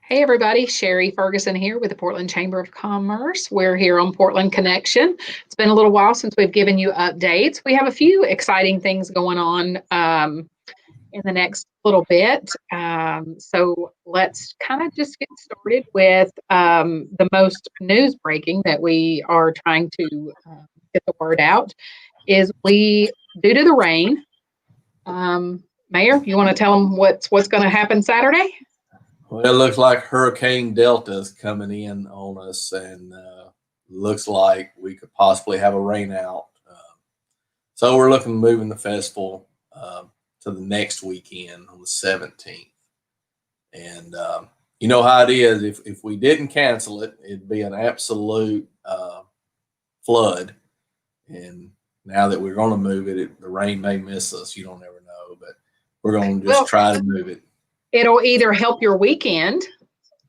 Hey everybody, Sherry Ferguson here with the Portland Chamber of Commerce. We're here on Portland Connection. It's been a little while since we've given you updates. We have a few exciting things going on in the next little bit. So let's kind of just get started with the most news breaking that we are trying to get the word out is due to the rain, Mayor, you want to tell them what's going to happen Saturday? Well, it looks like Hurricane Delta is coming in on us, and looks like we could possibly have a rain out. So we're looking to moving the festival to the next weekend on the 17th. And you know how it is. If we didn't cancel it, it'd be an absolute flood. And now that we're going to move it, the rain may miss us. You don't ever know, but we're going to just try to move it. It'll either help your weekend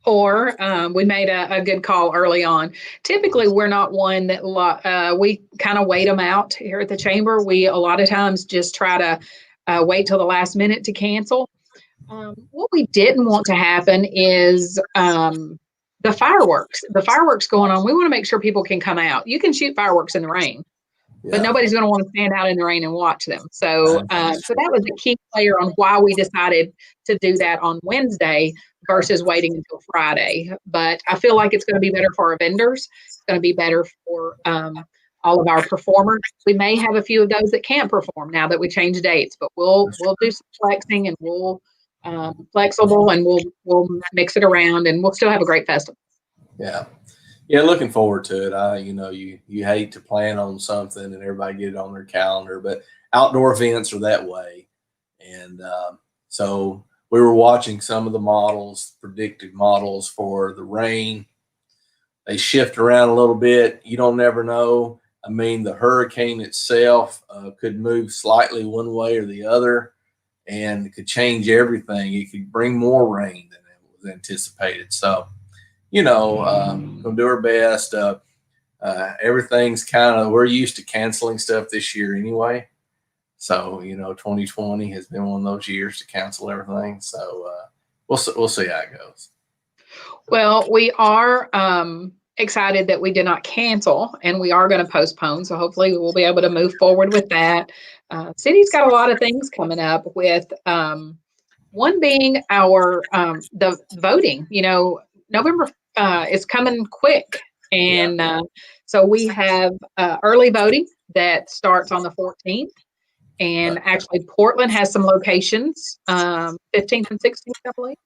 or we made a good call early on. Typically, we're not one that we kind of wait them out here at the chamber. We a lot of times just try to wait till the last minute to cancel. What we didn't want to happen is the fireworks. The fireworks going on, we want to make sure people can come out. You can shoot fireworks in the rain. But nobody's going to want to stand out in the rain and watch them. So that was a key player on why we decided to do that on Wednesday versus waiting until Friday. But I feel like it's going to be better for our vendors. It's going to be better for all of our performers. We may have a few of those that can't perform now that we changed dates, but we'll do some flexing and we'll flexible and we'll mix it around and we'll still have a great festival. Yeah, looking forward to it. You hate to plan on something and everybody get it on their calendar, but outdoor events are that way. And so we were watching some of the models, predicted models for the rain. They shift around a little bit. You don't never know. I mean, the hurricane itself could move slightly one way or the other, and it could change everything. It could bring more rain than it was anticipated. So, gonna do our best. Everything's we're used to canceling stuff this year anyway. So, 2020 has been one of those years to cancel everything. So we'll see how it goes. Well, we are excited that we did not cancel and we are going to postpone. So hopefully we'll be able to move forward with that. City's got a lot of things coming up with one being our the voting. November is coming quick. And so we have early voting that starts on the 14th. And actually, Portland has some locations, 15th and 16th, I believe.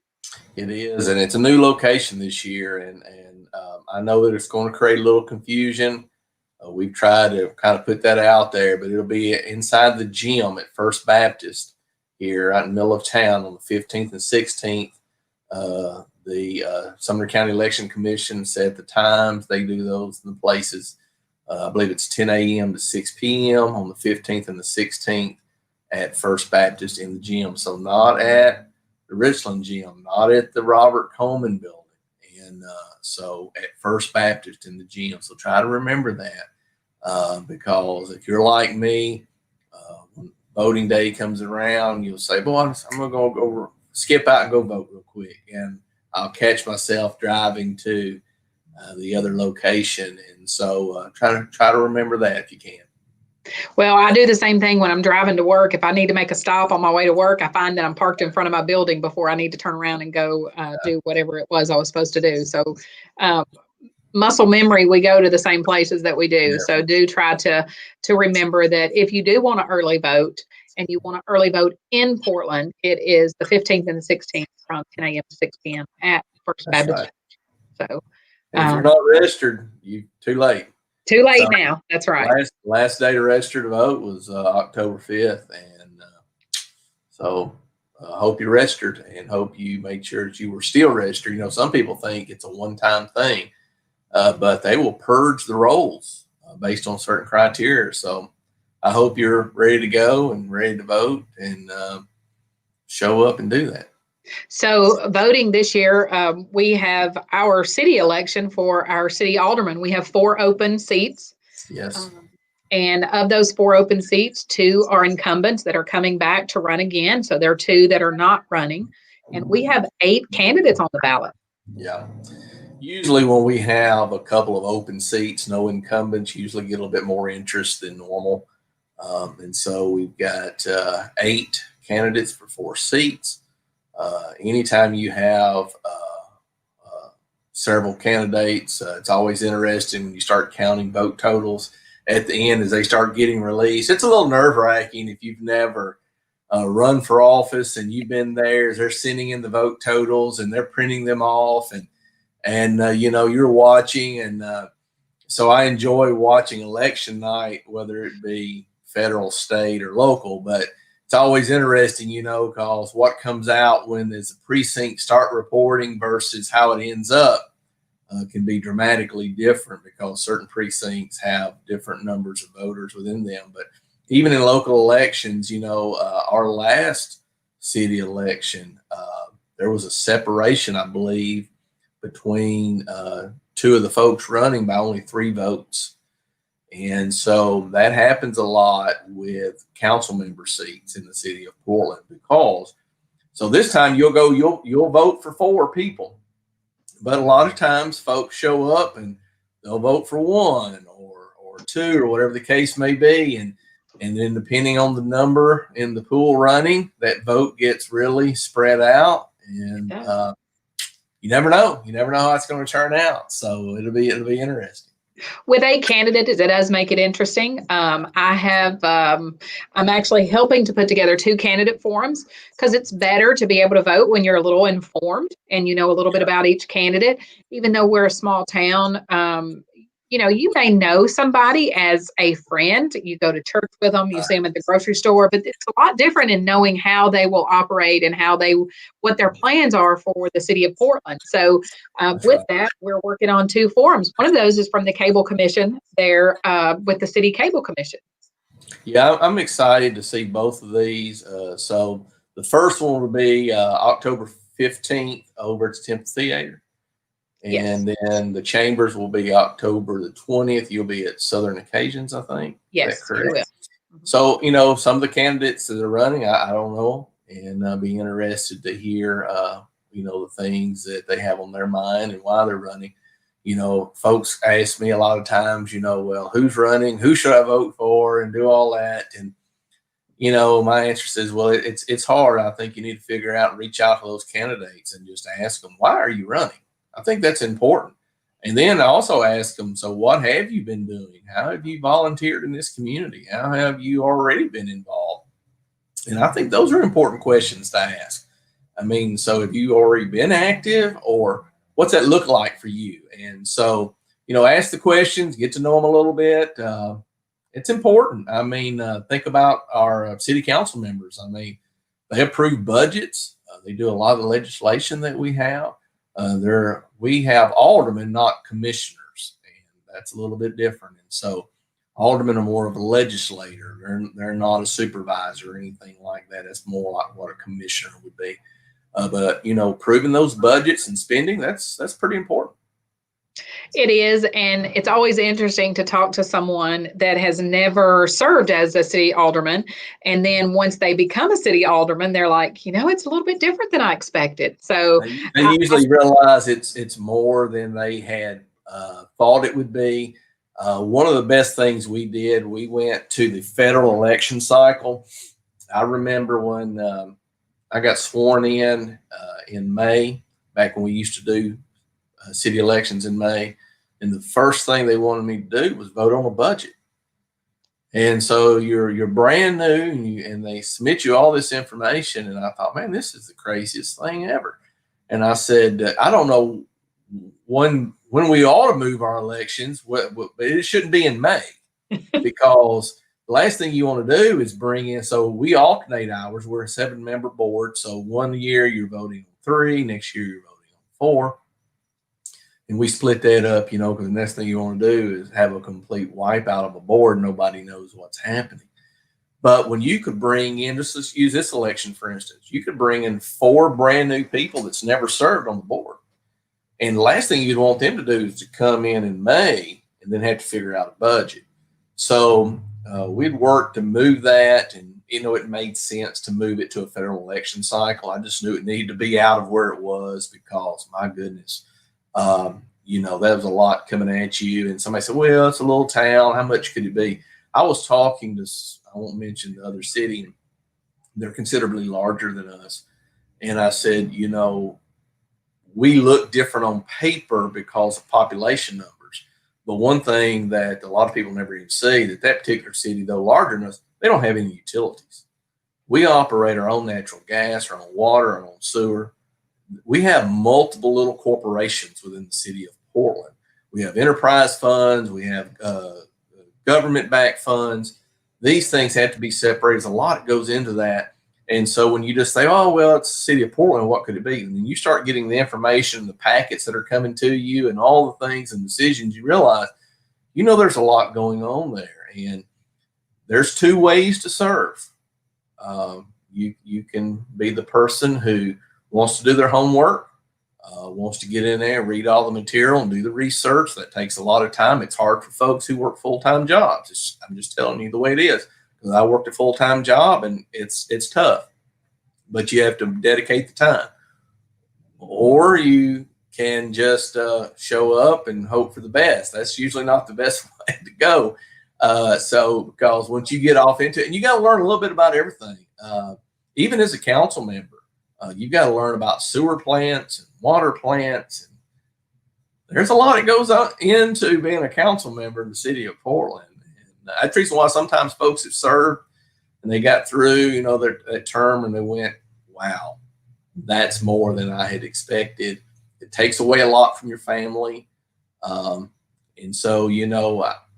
It is. And it's a new location this year. And I know that it's going to create a little confusion. We've tried to kind of put that out there, but it'll be inside the gym at First Baptist here out in the middle of town on the 15th and 16th. The Sumner County Election Commission set the times. They do those in the places. I believe it's 10 a.m. to 6 p.m. on the 15th and the 16th at First Baptist in the gym. So not at the Richland gym, not at the Robert Coleman building. And so at First Baptist in the gym. So try to remember that because if you're like me, when voting day comes around, you'll say, boy, I'm going to go skip out and go vote real quick. And I'll catch myself driving to the other location. And so try to remember that if you can. Well, I do the same thing when I'm driving to work. If I need to make a stop on my way to work, I find that I'm parked in front of my building before I need to turn around and go do whatever it was I was supposed to do. So muscle memory, we go to the same places that we do. Yeah. So do try to remember that if you do want to early vote and you want to early vote in Portland, it is the 15th and the 16th from 10 a.m. to 6 p.m. at First Baptist. Right. So if you're not registered, you too late. Too late now. That's right. Last day to register to vote was October 5th. And so I hope you registered and hope you made sure that you were still registered. Some people think it's a one-time thing, but they will purge the rolls based on certain criteria. So I hope you're ready to go and ready to vote and show up and do that. So voting this year, we have our city election for our city alderman. We have 4 open seats. Yes. And of those 4 open seats, 2 are incumbents that are coming back to run again. So there are 2 that are not running. And we have 8 candidates on the ballot. Yeah. Usually when we have a couple of open seats, no incumbents, usually get a little bit more interest than normal. And so we've got 8 candidates for 4 seats. Anytime you have several candidates, it's always interesting when you start counting vote totals at the end as they start getting released. It's a little nerve-wracking if you've never run for office and you've been there as they're sending in the vote totals and they're printing them off, and you're watching. And so I enjoy watching election night, whether it be federal, state, or local. But it's always interesting, because what comes out when the precincts start reporting versus how it ends up can be dramatically different, because certain precincts have different numbers of voters within them. But even in local elections, our last city election, there was a separation, I believe, between 2 of the folks running by only 3 votes. And so that happens a lot with council member seats in the city of Portland, because so this time you'll vote for 4 people, but a lot of times folks show up and they'll vote for 1 or 2 or whatever the case may be, and then depending on the number in the pool running, that vote gets really spread out, and you never know how it's going to turn out. So it'll be interesting. With a candidate, it does make it interesting. I'm actually helping to put together 2 candidate forums, because it's better to be able to vote when you're a little informed and you know a little bit about each candidate. Even though we're a small town, you may know somebody as a friend. You go to church with them, you see them at the grocery store, but it's a lot different in knowing how they will operate and what their plans are for the city of Portland. So with that, we're working on 2 forums. One of those is from the Cable Commission there with the City Cable Commission. Yeah, I'm excited to see both of these. So the first one will be October 15th over at the Temple Theater. And yes. Then the chambers will be October the 20th. You'll be at Southern Occasions, I think. Yes, is that correct? Mm-hmm. So, some of the candidates that are running, I don't know, and I'll be interested to hear, the things that they have on their mind and why they're running. Folks ask me a lot of times, well, who's running? Who should I vote for? And do all that. And, my answer is, well, it's hard. I think you need to figure out and reach out to those candidates and just ask them, why are you running? I think that's important. And then I also ask them, so what have you been doing? How have you volunteered in this community? How have you already been involved? And I think those are important questions to ask. So have you already been active, or what's that look like for you? And so, ask the questions, get to know them a little bit. It's important. Think about our city council members. They approve budgets. They do a lot of the legislation that we have. We have aldermen, not commissioners, and that's a little bit different. And so aldermen are more of a legislator. They're not a supervisor or anything like that. It's more like what a commissioner would be. But proving those budgets and spending, that's pretty important. It is, and it's always interesting to talk to someone that has never served as a city alderman, and then once they become a city alderman, they're like, it's a little bit different than I expected. So they usually realize it's more than they had thought it would be. One of the best things we did, we went to the federal election cycle. I remember when I got sworn in May, back when we used to do city elections in May, and the first thing they wanted me to do was vote on a budget. And so you're brand new, and they submit you all this information, and I thought, man, this is the craziest thing ever. And I said, I don't know when we ought to move our elections, but it shouldn't be in May, because the last thing you want to do is bring in. So we alternate hours. We're a 7-member board. So one year you're voting on 3, next year you're voting on 4. And we split that up, because the next thing you want to do is have a complete wipeout of a board. Nobody knows what's happening. But when you could bring in, just use this election, for instance, you could bring in 4 brand new people that's never served on the board. And the last thing you'd want them to do is to come in May and then have to figure out a budget. So we'd work to move that. And it made sense to move it to a federal election cycle. I just knew it needed to be out of where it was because, my goodness, that was a lot coming at you. And somebody said, well, it's a little town. How much could it be? I was talking to, I won't mention the other city. They're considerably larger than us. And I said, we look different on paper because of population numbers. But one thing that a lot of people never even see, that particular city, though larger than us, they don't have any utilities. We operate our own natural gas, our own water, our own sewer. We have multiple little corporations within the city of Portland. We have enterprise funds. We have government-backed funds. These things have to be separated. There's a lot that goes into that. And so when you just say, oh, well, it's the city of Portland, what could it be? And then you start getting the information, the packets that are coming to you and all the things and decisions, you realize, there's a lot going on there. And there's two ways to serve. You can be the person who wants to do their homework, wants to get in there, read all the material and do the research. That takes a lot of time. It's hard for folks who work full-time jobs. I'm just telling you the way it is. Because I worked a full-time job and it's tough, but you have to dedicate the time. Or you can just show up and hope for the best. That's usually not the best way to go. Because once you get off into it, and you got to learn a little bit about everything, even as a council member, you got to learn about sewer plants and water plants. And there's a lot that goes on into being a council member in the city of Portland. That's the reason why sometimes folks have served and they got through, their term and they went, wow, that's more than I had expected. It takes away a lot from your family. And so,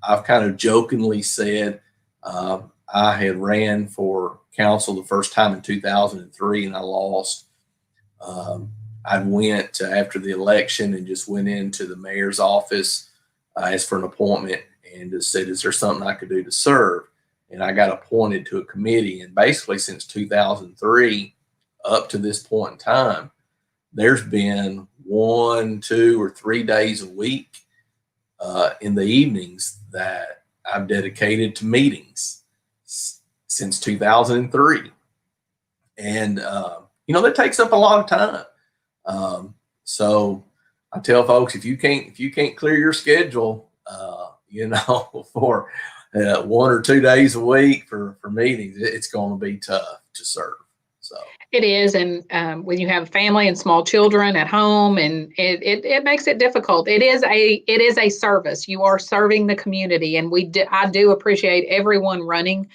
I've kind of jokingly said I had ran for council the first time in 2003 and I lost. I went after the election and just went into the mayor's office, asked for an appointment, and just said, is there something I could do to serve? And I got appointed to a committee. And basically since 2003 up to this point in time, there's been 1, 2, or 3 days a week in the evenings that I've dedicated to meetings since 2003. And, that takes up a lot of time. So I tell folks, if you can't clear your schedule, for 1 or 2 days a week for meetings, it's going to be tough to serve. So it is. And when you have family and small children at home, and it makes it difficult. It is a service. You are serving the community. And I do appreciate everyone running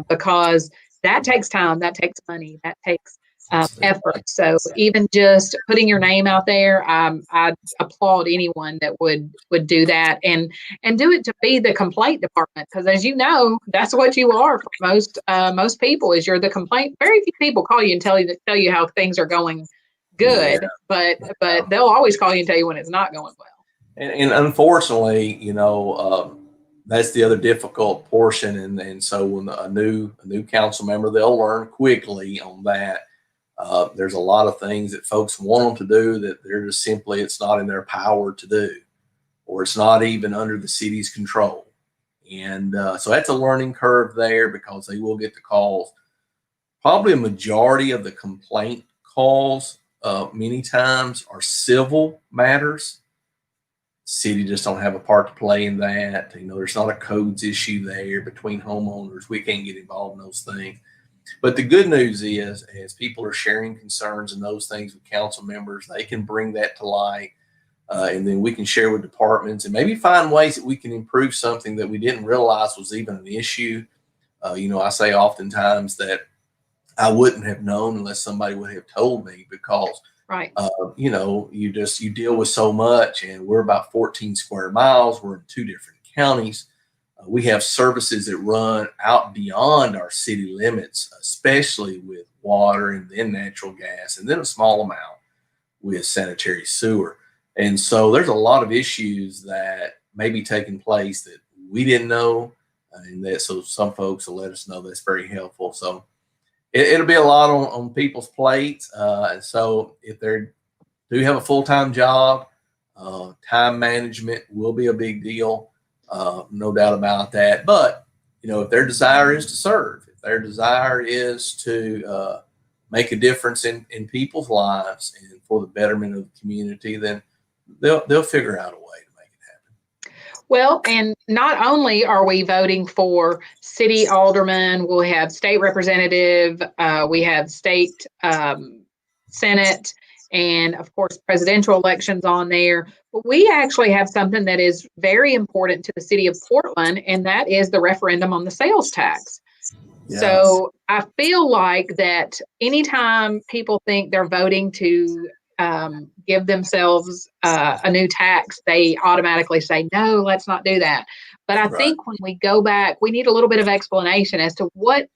because that takes time, that takes money, that takes effort. So even just putting your name out there, I applaud anyone that would do that and do it to be the complaint department. Because as you know, that's what you are for most people. Is you're the complaint. Very few people call you and tell you how things are going good, but they'll always call you and tell you when it's not going well. And unfortunately, that's the other difficult portion. And so when a new council member, they'll learn quickly on that. There's a lot of things that folks want them to do that they're just simply, it's not in their power to do, or it's not even under the city's control. And so that's a learning curve there, because they will get the calls. Probably a majority of the complaint calls many times are civil matters. City just don't have a part to play in that. There's not a codes issue there between homeowners. We can't get involved in those things. But the good news is, as people are sharing concerns and those things with council members, they can bring that to light, and then we can share with departments and maybe find ways that we can improve something that we didn't realize was even an issue. I say oftentimes that I wouldn't have known unless somebody would have told me, because right. You deal with so much, and we're about 14 square miles. We're in 2 different counties. We have services that run out beyond our city limits, especially with water and then natural gas, and then a small amount with sanitary sewer. And so there's a lot of issues that may be taking place that we didn't know, so some folks will let us know. That's very helpful. So it'll be a lot on people's plates. And so if they do have a full-time job, time management will be a big deal. No doubt about that. But, if their desire is to serve, if if their desire is to make a difference in people's lives and for the betterment of the community, then they'll figure out a way to make it happen. Well, and not only are we voting for city aldermen, we'll have state representative, we have state Senate, and of course, presidential elections on there. But we actually have something that is very important to the city of Portland, and that is the referendum on the sales tax. Yeah. So I feel like that anytime people think they're voting to give themselves a new tax, they automatically say, no, let's not do that. But I think when we go back, we need a little bit of explanation as to what's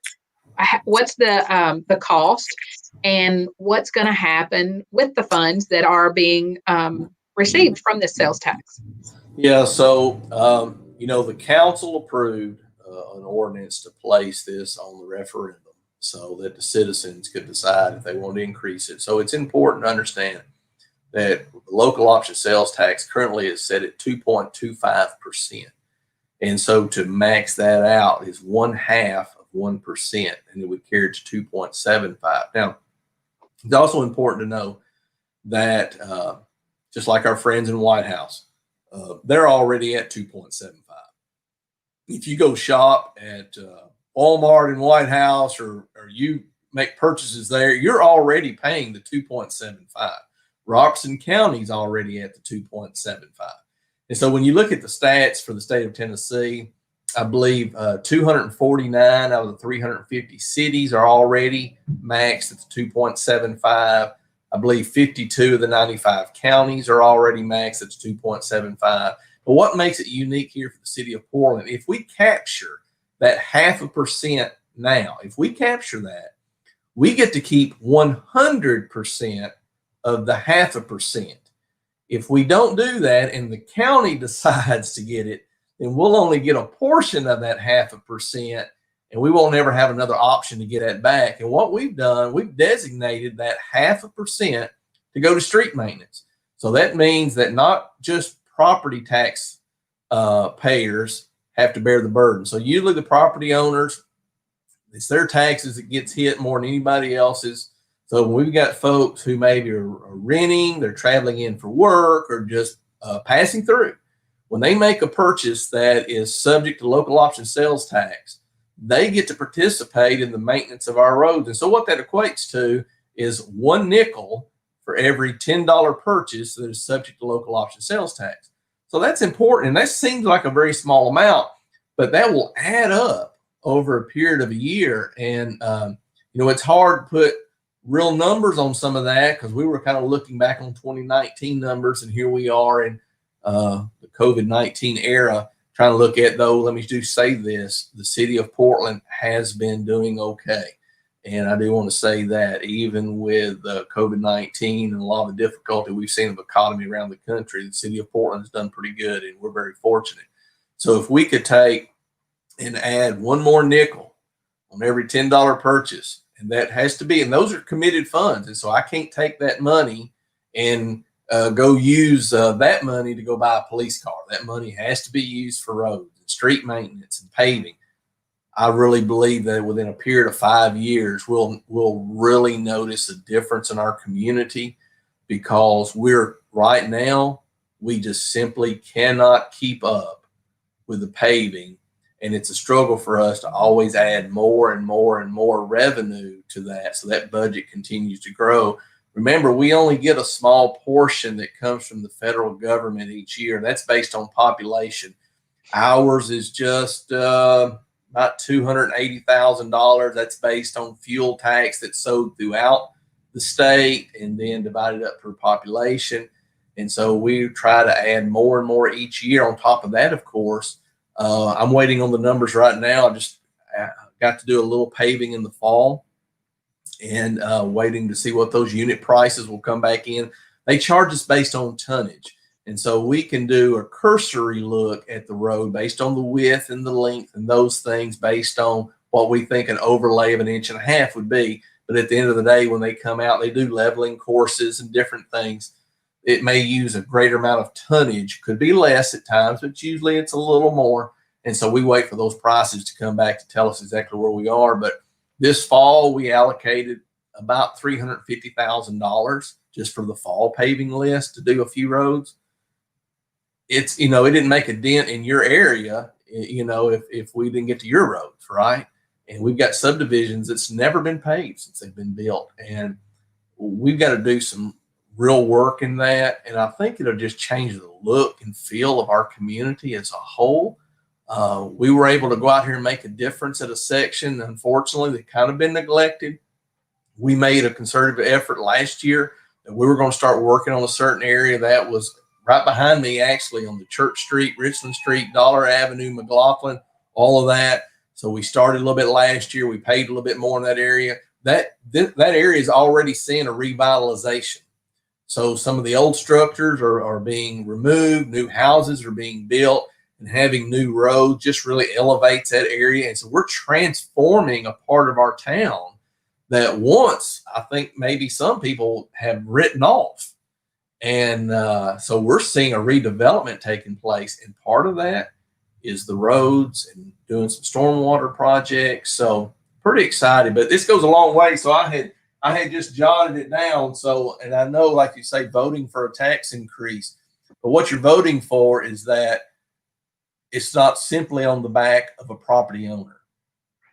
the cost and what's going to happen with the funds that are being received from this sales tax. Yeah, so, the council approved an ordinance to place this on the referendum so that the citizens could decide if they want to increase it. So it's important to understand that the local option sales tax currently is set at 2.25%. And so to max that out is 1/2 of 1%, and it would carry to 2.75. Now, it's also important to know that just like our friends in White House, they're already at 2.75. If you go shop at Walmart in White House or you make purchases there, you're already paying the 2.75. Robertson County is already at the 2.75. And so when you look at the stats for the state of Tennessee, I believe 249 out of the 350 cities are already maxed at the 2.75. I believe 52 of the 95 counties are already maxed at the 2.75. But what makes it unique here for the city of Portland, if we capture that 0.5% now, if we capture that, we get to keep 100% of the 0.5%. If we don't do that and the county decides to get it, then we'll only get a portion of that 0.5%, and we won't ever have another option to get that back. And what we've done, we've designated that 0.5% to go to street maintenance. So that means that not just property tax payers have to bear the burden. So usually the property owners, it's their taxes that gets hit more than anybody else's. So when we've got folks who maybe are renting, they're traveling in for work, or just passing through, when they make a purchase that is subject to local option sales tax, they get to participate in the maintenance of our roads. And so what that equates to is 1 nickel for every $10 purchase that is subject to local option sales tax. So that's important. And that seems like a very small amount, but that will add up over a period of a year. And, it's hard to put real numbers on some of that because we were kind of looking back on 2019 numbers, and here we are in the COVID-19 era trying to look at, though, let me just say this, the city of Portland has been doing okay. And I do want to say that even with COVID-19 and a lot of the difficulty we've seen in the economy around the country, the city of Portland has done pretty good, and we're very fortunate. So if we could take and add 1 more nickel on every $10 purchase, and that has to be, and those are committed funds. And so I can't take that money and go use that money to go buy a police car. That money has to be used for roads and street maintenance and paving. I really believe that within a period of 5 years, we'll really notice a difference in our community, because right now, we just simply cannot keep up with the paving. And it's a struggle for us to always add more and more and more revenue to that, so that budget continues to grow. Remember, we only get a small portion that comes from the federal government each year. That's based on population. Ours is just about $280,000. That's based on fuel tax that's sold throughout the state and then divided up per population. And so we try to add more and more each year. On top of that, of course, I'm waiting on the numbers right now. I just got to do a little paving in the fall, and waiting to see what those unit prices will come back in. They charge us based on tonnage. And so we can do a cursory look at the road based on the width and the length and those things based on what we think an overlay of 1.5 inches would be. But at the end of the day, when they come out, they do leveling courses and different things. It may use a greater amount of tonnage, could be less at times, but usually it's a little more. And so we wait for those prices to come back to tell us exactly where we are. But this fall, we allocated about $350,000 just for the fall paving list to do a few roads. It's, it didn't make a dent in your area, if we didn't get to your roads, right? And we've got subdivisions that's never been paved since they've been built. And we've got to do some real work in that. And I think it'll just change the look and feel of our community as a whole. We were able to go out here and make a difference at a section. Unfortunately, they've kind of been neglected. We made a concerted effort last year that we were going to start working on a certain area that was right behind me, actually, on the Church Street, Richland Street, Dollar Avenue, McLaughlin, all of that. So we started a little bit last year. We paid a little bit more in that area. That area is already seeing a revitalization. So some of the old structures are being removed, new houses are being built, and having new roads just really elevates that area. And so we're transforming a part of our town that once I think maybe some people have written off. And so we're seeing a redevelopment taking place. And part of that is the roads and doing some stormwater projects. So pretty excited, but this goes a long way. So I had just jotted it down. So, and I know, like you say, voting for a tax increase, but what you're voting for is that it's not simply on the back of a property owner.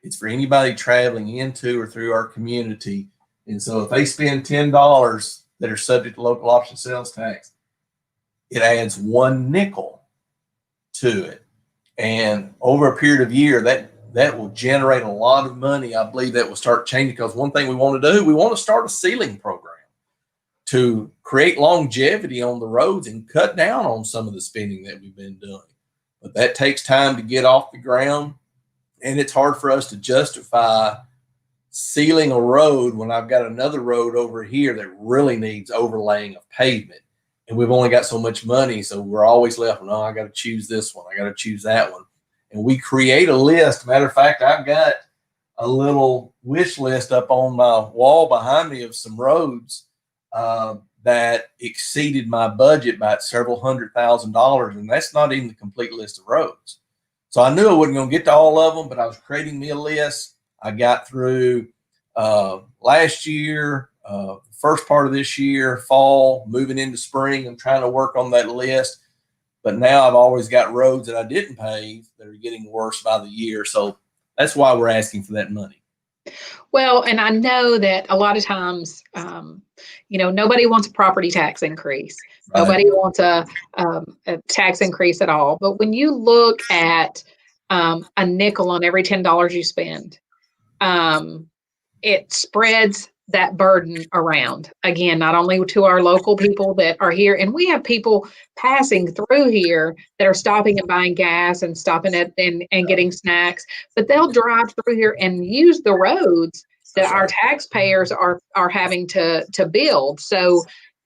It's for anybody traveling into or through our community. And so if they spend $10 that are subject to local option sales tax, it adds 1 nickel to it. And over a period of year, that will generate a lot of money. I believe that will start changing, because one thing we want to do, we want to start a ceiling program to create longevity on the roads and cut down on some of the spending that we've been doing. But that takes time to get off the ground. And it's hard for us to justify sealing a road when I've got another road over here that really needs overlaying of pavement. And we've only got so much money. So we're always left, no, I got to choose this one. I got to choose that one. And we create a list. Matter of fact, I've got a little wish list up on my wall behind me of some roads that exceeded my budget by several $100,000. And that's not even the complete list of roads. So I knew I wasn't going to get to all of them, but I was creating me a list. I got through last year, first part of this year, fall, moving into spring. I'm trying to work on that list. But now I've always got roads that I didn't pave that are getting worse by the year. So that's why we're asking for that money. Well, and I know that a lot of times, nobody wants a property tax increase. Right. Nobody wants a tax increase at all. But when you look at a nickel on every $10 you spend, it spreads that burden around, again, not only to our local people that are here, and we have people passing through here that are stopping and buying gas and stopping at and getting snacks, but they'll drive through here and use the roads that our taxpayers are having to build. So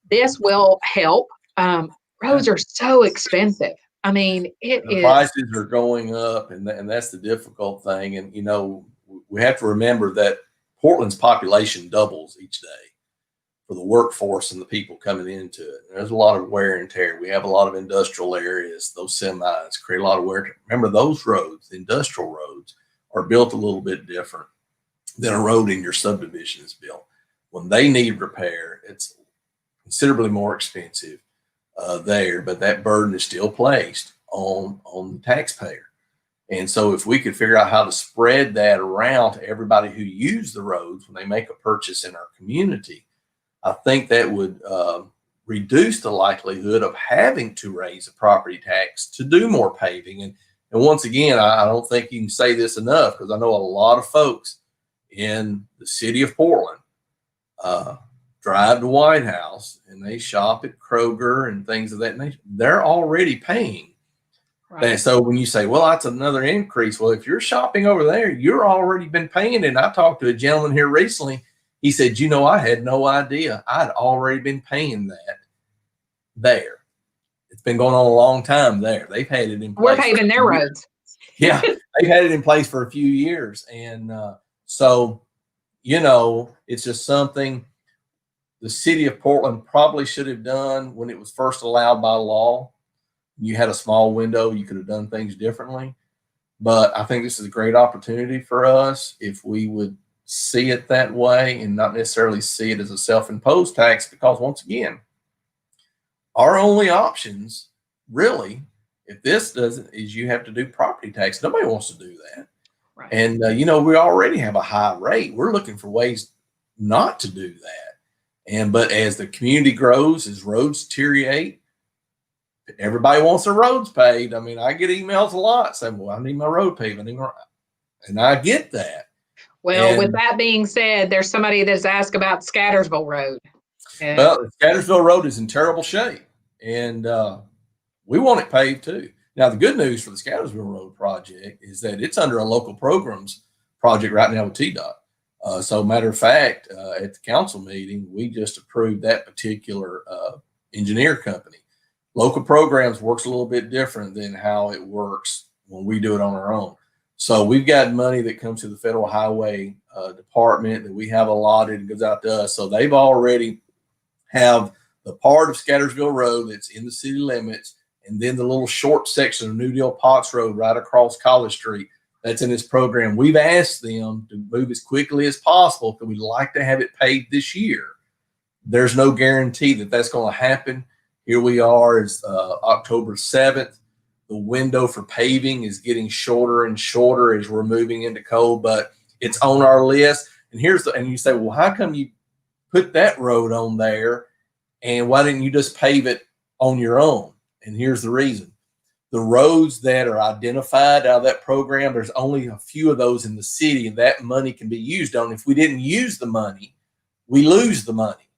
this will help. Roads are so expensive. I mean, the prices are going up, and that's the difficult thing. And we have to remember that Portland's population doubles each day for the workforce and the people coming into it. There's a lot of wear and tear. We have a lot of industrial areas. Those semis create a lot of wear and tear. Remember, those roads, the industrial roads, are built a little bit different than a road in your subdivision is built. When they need repair, it's considerably more expensive there, but that burden is still placed on the taxpayer. And so if we could figure out how to spread that around to everybody who use the roads when they make a purchase in our community, I think that would reduce the likelihood of having to raise a property tax to do more paving. And once again, I don't think you can say this enough, because I know a lot of folks in the city of Portland drive to White House and they shop at Kroger and things of that nature. They're already paying. Right. And so when you say, well, that's another increase. Well, if you're shopping over there, you're already been paying. And I talked to a gentleman here recently. He said, I had no idea. I'd already been paying that there. It's been going on a long time there. They've had it in place. We're paving their roads. Yeah, they've had it in place for a few years. And so, it's just something the city of Portland probably should have done when it was first allowed by law. You had a small window, you could have done things differently. But I think this is a great opportunity for us if we would see it that way and not necessarily see it as a self-imposed tax, because once again, our only options really, if this doesn't, is you have to do property tax. Nobody wants to do that. Right. And, we already have a high rate. We're looking for ways not to do that. But as the community grows, as roads deteriorate, everybody wants their roads paved. I mean, I get emails a lot saying, well, I need my road paved. And I get that. Well, with that being said, there's somebody that's asked about Scattersville Road. Well, Scattersville Road is in terrible shape, and we want it paved too. Now, the good news for the Scattersville Road project is that it's under a local programs project right now with TDOT. So, matter of fact, at the council meeting, we just approved that particular engineer company. Local programs works a little bit different than how it works when we do it on our own. So we've got money that comes to the Federal Highway Department that we have allotted and goes out to us. So they've already have the part of Scattersville Road that's in the city limits, and then the little short section of New Deal Potts Road right across College Street that's in this program. We've asked them to move as quickly as possible because we'd like to have it paid this year. There's no guarantee that that's going to happen. Here we are, it's October 7th. The window for paving is getting shorter and shorter as we're moving into cold, but it's on our list. And and you say, well, how come you put that road on there and why didn't you just pave it on your own? And here's the reason. The roads that are identified out of that program, there's only a few of those in the city, and that money can be used on. If we didn't use the money, we lose the money.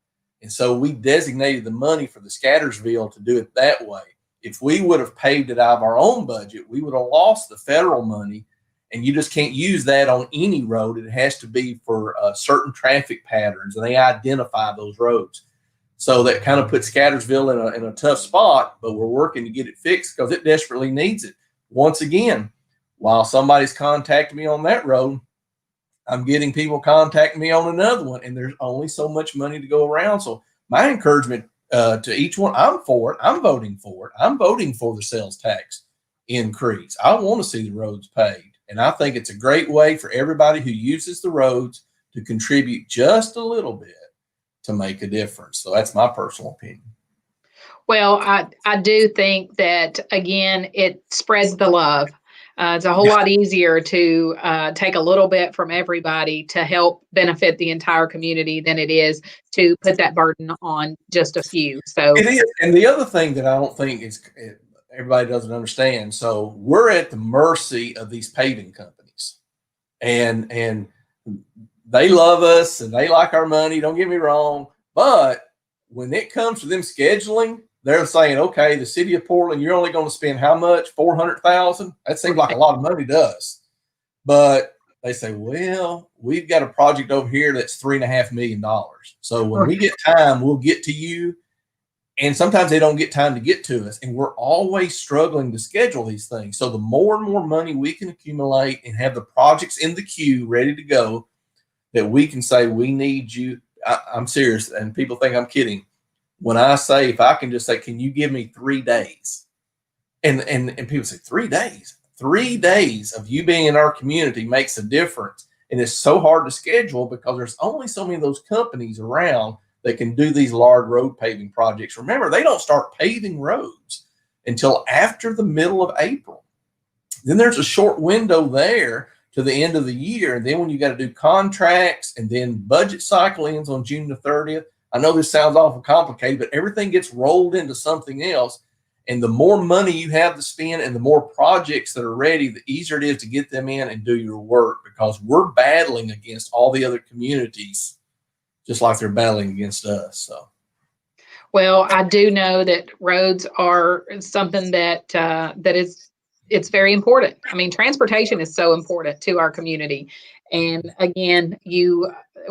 And so we designated the money for the Scattersville to do it that way. If we would have paved it out of our own budget, we would have lost the federal money, and you just can't use that on any road. It has to be for certain traffic patterns, and they identify those roads. So that kind of puts Scattersville in a tough spot, but we're working to get it fixed because it desperately needs it. Once again, while somebody's contacting me on that road, I'm getting people contacting me on another one, and there's only so much money to go around. So my encouragement to each one, I'm for it. I'm voting for it. I'm voting for the sales tax increase. I want to see the roads paved. And I think it's a great way for everybody who uses the roads to contribute just a little bit to make a difference. So that's my personal opinion. Well, I do think that, again, it spreads the love. It's a whole lot easier to take a little bit from everybody to help benefit the entire community than it is to put that burden on just a few. So it is. And the other thing that I don't think everybody doesn't understand. So we're at the mercy of these paving companies, and they love us and they like our money. Don't get me wrong. But when it comes to them scheduling, they're saying, okay, the city of Portland, you're only going to spend how much? $400,000? That seems like a lot of money to us. But they say, well, we've got a project over here that's $3.5 million. So when we get time, we'll get to you. And sometimes they don't get time to get to us. And we're always struggling to schedule these things. So the more and more money we can accumulate and have the projects in the queue ready to go, that we can say, we need you. I'm serious. And people think I'm kidding. When I say, if I can just say, can you give me 3 days? And people say, 3 days? 3 days of you being in our community makes a difference. And it's so hard to schedule because there's only so many of those companies around that can do these large road paving projects. Remember, they don't start paving roads until after the middle of April. Then there's a short window there to the end of the year. And then when you got to do contracts, and then budget cycle ends on June the 30th. I know this sounds awful complicated, but everything gets rolled into something else. And the more money you have to spend and the more projects that are ready, the easier it is to get them in and do your work, because we're battling against all the other communities just like they're battling against us. So, well, I do know that roads are something that it's very important. I mean, transportation is so important to our community. And again,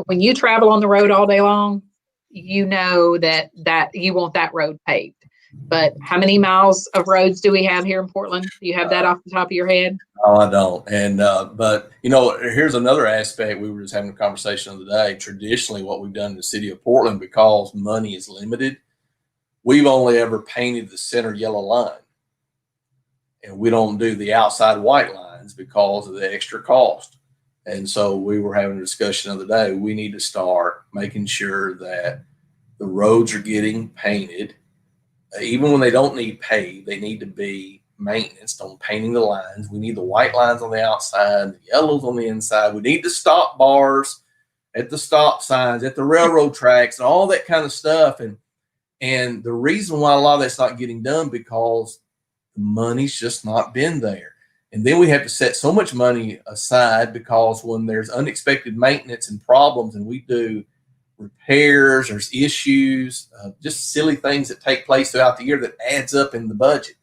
when you travel on the road all day long, you know that you want that road paved. But how many miles of roads do we have here in Portland? Do you have that off the top of your head? No, I don't. And but here's another aspect. We were just having a conversation the other day. Traditionally, what we've done in the city of Portland, because money is limited, we've only ever painted the center yellow line, and we don't do the outside white line. lines because of the extra cost. And so we were having a discussion the other day. We need to start making sure that the roads are getting painted. Even when they don't need paved, they need to be maintenance on painting the lines. We need the white lines on the outside, the yellows on the inside. We need the stop bars at the stop signs, at the railroad tracks, and all that kind of stuff. And the reason why a lot of that's not getting done because the money's just not been there. And then we have to set so much money aside because when there's unexpected maintenance and problems and we do repairs, there's issues, just silly things that take place throughout the year that adds up in the budget.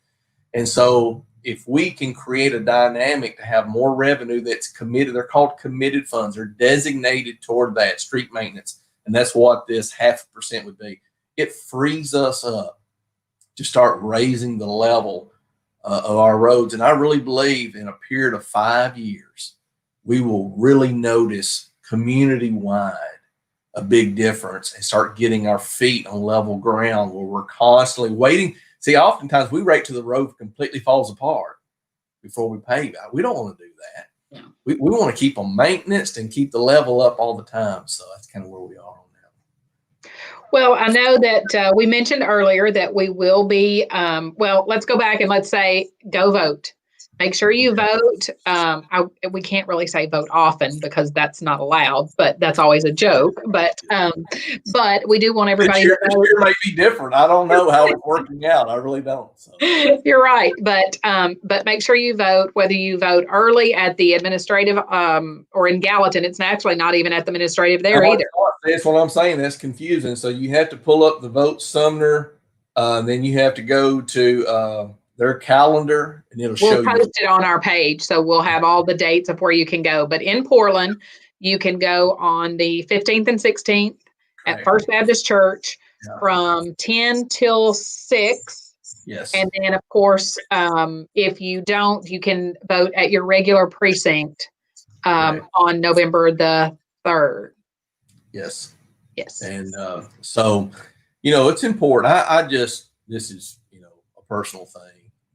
And so if we can create a dynamic to have more revenue that's committed, they're called committed funds, they're designated toward that street maintenance. And that's what this 0.5% would be. It frees us up to start raising the level of our roads. And I really believe in a period of 5 years, we will really notice community-wide a big difference and start getting our feet on level ground where we're constantly waiting. See, oftentimes we wait till the road completely falls apart before we pave it. We don't want to do that. Yeah. We want to keep them maintenance and keep the level up all the time. So that's kind of where we are on that. Well, I know that we mentioned earlier that we will be, well, let's go back and let's say go vote. Make sure you vote. We can't really say vote often because that's not allowed, but that's always a joke. But we do want everybody to vote. This year may be different. I don't know how it's working out. I really don't. So. You're right. But make sure you vote, whether you vote early at the administrative or in Gallatin. It's actually not even at the administrative there either. That's what I'm saying. That's confusing. So you have to pull up the Vote Sumner. Then you have to go to their calendar and it'll show you. We'll post it on our page. So we'll have all the dates of where you can go. But in Portland, you can go on the 15th and 16th at First Baptist Church from 10 till 6. Yes. And then, of course, if you don't, you can vote at your regular precinct on November the 3rd. Yes. Yes. And so, it's important. This is, a personal thing.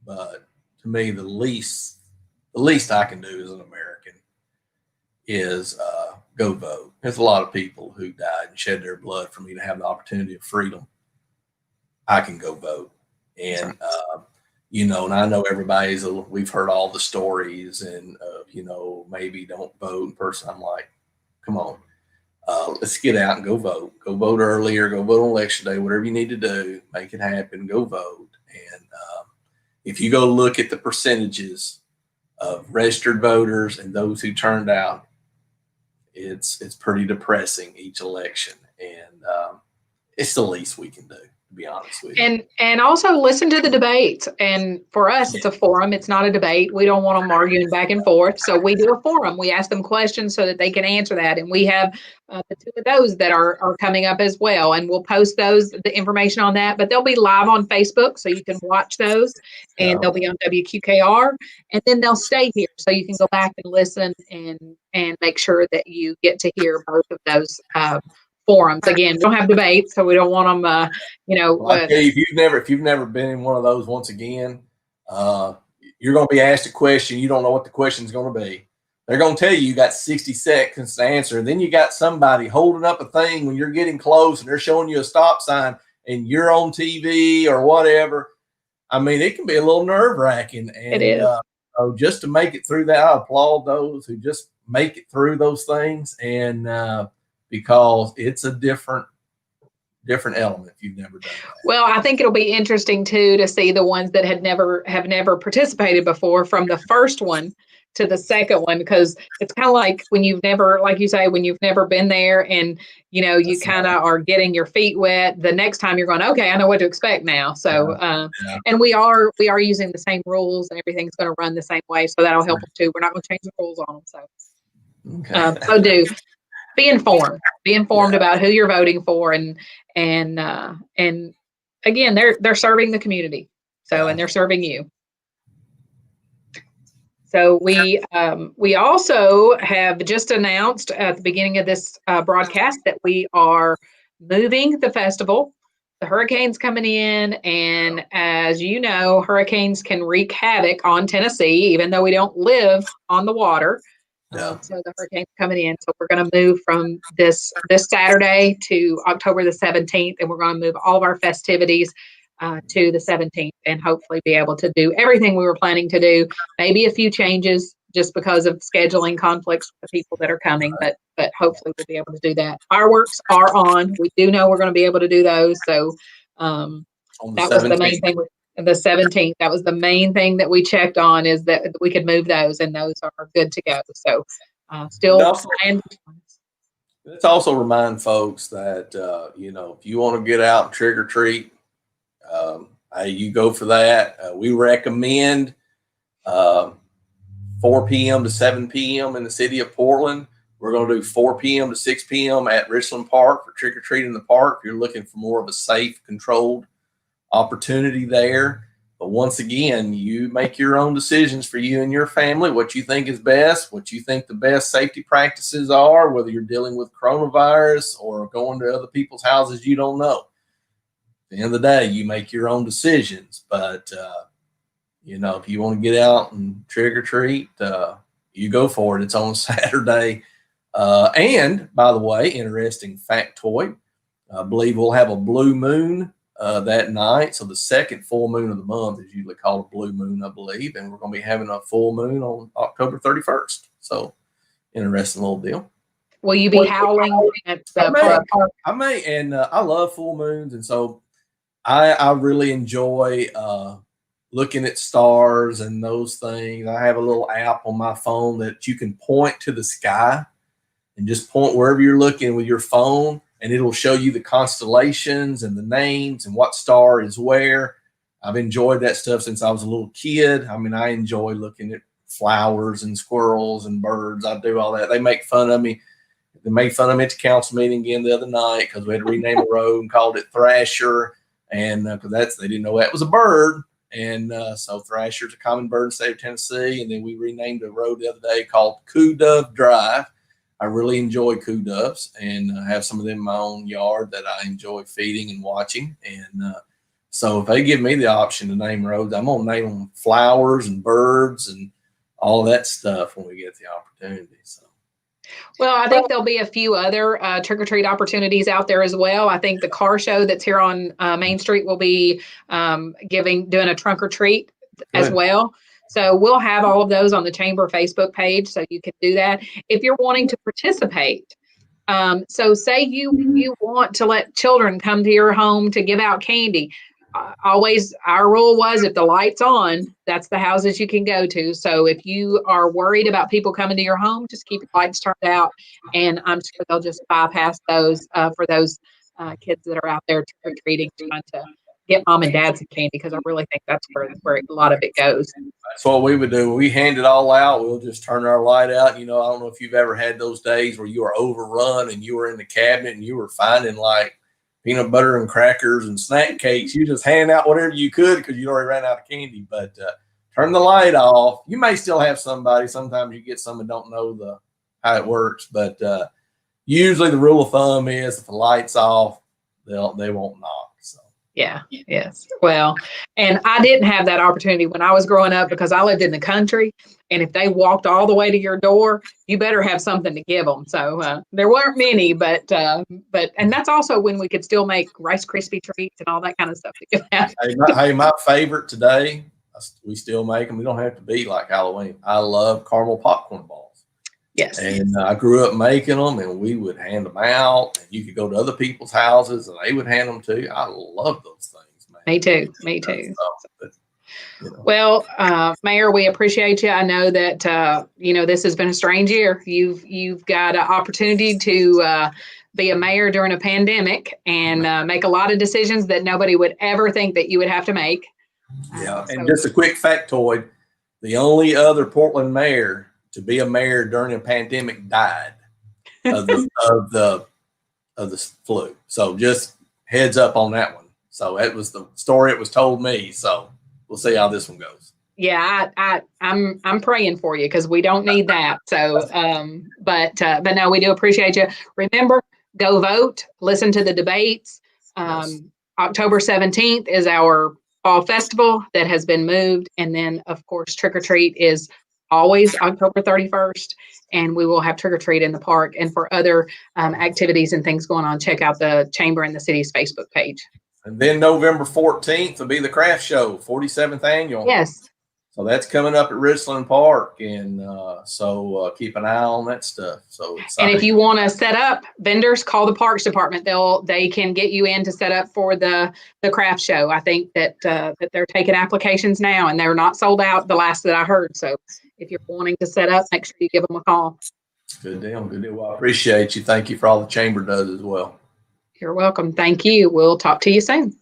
But to me, the least I can do as an American is go vote. There's a lot of people who died and shed their blood for me to have the opportunity of freedom. I can go vote. And, and I know we've heard all the stories and, maybe don't vote in person. I'm like, come on, let's get out and go vote. Go vote earlier, go vote on election day, whatever you need to do, make it happen, go vote. And, if you go look at the percentages of registered voters and those who turned out, it's pretty depressing each election, and it's the least we can do, to be honest with you. And also listen to the debates. And for us, it's a forum. It's not a debate. We don't want them arguing back and forth. So we do a forum. We ask them questions so that they can answer that. And we have the 2 of those that are coming up as well. And we'll post the information on that. But they'll be live on Facebook, so you can watch those. And they'll be on WQKR. And then they'll stay here, so you can go back and listen and make sure that you get to hear both of those forums. Again, we don't have debates, so we don't want them, Well, I tell you, if you've never been in one of those, once again, you're going to be asked a question. You don't know what the question is going to be. They're going to tell you got 60 seconds to answer. Then you got somebody holding up a thing when you're getting close and they're showing you a stop sign and you're on TV or whatever. I mean, it can be a little nerve-wracking. And, it is. Just to make it through that, I applaud those who just make it through those things. And because it's a different element if you've never done that. Well, I think it'll be interesting too to see the ones that have never participated before, from the first one to the second one, because it's kind of like when you've never, like you say, when you've never been there and you kind of are getting your feet wet. The next time you're going, okay, I know what to expect now. So and we are using the same rules and everything's going to run the same way, so that'll help them too. We're not going to change the rules on them. So so do be informed about who you're voting for, and again, they're serving the community, and they're serving you. So we also have just announced at the beginning of this broadcast that we are moving the festival the hurricane's coming in, and as you know, hurricanes can wreak havoc on Tennessee, even though we don't live on the water. Yeah. So the hurricane's coming in. So we're going to move from this Saturday to October the 17th, and we're going to move all of our festivities to the 17th, and hopefully be able to do everything we were planning to do. Maybe a few changes just because of scheduling conflicts with the people that are coming, but hopefully we'll be able to do that. Fireworks are on. We do know we're going to be able to do those. So On the that was the main 17th. thing. The 17th, that was the main thing that we checked on, is that we could move those, and those are good to go. So still planned. Let's also remind folks that, you know, if you want to get out and trick or treat, hey, you go for that. We recommend 4 p.m. to 7 p.m. in the city of Portland. We're going to do 4 p.m. to 6 p.m. at Richland Park for trick or treat in the park. If you're looking for more of a safe, controlled opportunity there. But once again, you make your own decisions for you and your family, what you think is best, what you think the best safety practices are, whether you're dealing with coronavirus or going to other people's houses you don't know. At the end of the day, you make your own decisions. But, you know, if you want to get out and trick or treat, you go for it. It's on Saturday. And by the way, interesting factoid, I believe we'll have a blue moon that night. So the second full moon of the month is usually called a blue moon, I believe. And we're going to be having a full moon on October 31st. So interesting little deal. Will you be howling at the park? I may, and I love full moons. And so I really enjoy looking at stars and those things. I have a little app on my phone that you can point to the sky and just point wherever you're looking with your phone, and it'll show you the constellations and the names and what star is where. I've enjoyed that stuff since I was a little kid. I mean, I enjoy looking at flowers and squirrels and birds. I do all that. They make fun of me. They made fun of me at the council meeting again the other night because we had to rename a road and called it Thrasher. And because they didn't know that was a bird. And so Thrasher's a common bird in the state of Tennessee. And then we renamed a road the other day called Coo Dove Drive. I really enjoy coo doves and have some of them in my own yard that I enjoy feeding and watching. And so if they give me the option to name roads, I'm going to name them flowers and birds and all that stuff when we get the opportunity. So. Well, I think there'll be a few other trick-or-treat opportunities out there as well. I think the car show that's here on Main Street will be doing a trunk or treat as well. So we'll have all of those on the Chamber Facebook page, so you can do that if you're wanting to participate. So say you want to let children come to your home to give out candy. Always, our rule was if the light's on, that's the houses you can go to. So if you are worried about people coming to your home, just keep your lights turned out, and I'm sure they'll just bypass those for those kids that are out there trick-or-treating, trying to get mom and dad some candy, because I really think that's where a lot of it goes. That's what we would do. When we hand it all out, we'll just turn our light out. You know, I don't know if you've ever had those days where you were overrun and you were in the cabinet and you were finding like peanut butter and crackers and snack cakes. You just hand out whatever you could because you already ran out of candy. But turn the light off. You may still have somebody. Sometimes you get some that don't know how it works. But usually the rule of thumb is if the light's off, they won't knock. So. Yeah. Yes. Well, and I didn't have that opportunity when I was growing up because I lived in the country. And if they walked all the way to your door, you better have something to give them. So there weren't many, but and that's also when we could still make Rice Krispie treats and all that kind of stuff to give out. Hey, my favorite today, we still make them. We don't have to be like Halloween. I love caramel popcorn balls. Yes. And I grew up making them, and we would hand them out. And you could go to other people's houses, and they would hand them to you. I love those things, man. Me too. Me too. But, you know. Well, Mayor, we appreciate you. I know that this has been a strange year. You've got an opportunity to be a mayor during a pandemic and make a lot of decisions that nobody would ever think that you would have to make. Yeah, and just a quick factoid: the only other Portland mayor to be a mayor during a pandemic died of the flu. So just heads up on that one. So that was the story it was told me. So we'll see how this one goes. Yeah, I'm praying for you because we don't need that. So, but no, we do appreciate you. Remember, go vote, listen to the debates. October 17th is our fall festival that has been moved. And then, of course, trick or treat is always October 31st. And we will have trick or treat in the park. And for other activities and things going on, check out the Chamber and the city's Facebook page. And then November 14th will be the craft show, 47th annual. Yes. So that's coming up at Richland Park, and so keep an eye on that stuff. So and if you want to set up, vendors, call the Parks Department. They can get you in to set up for the craft show. I think that they're taking applications now, and they're not sold out. The last that I heard. So if you're wanting to set up, make sure you give them a call. Good deal. Good deal. Well, I appreciate you. Thank you for all the chamber does as well. You're welcome. Thank you. We'll talk to you soon.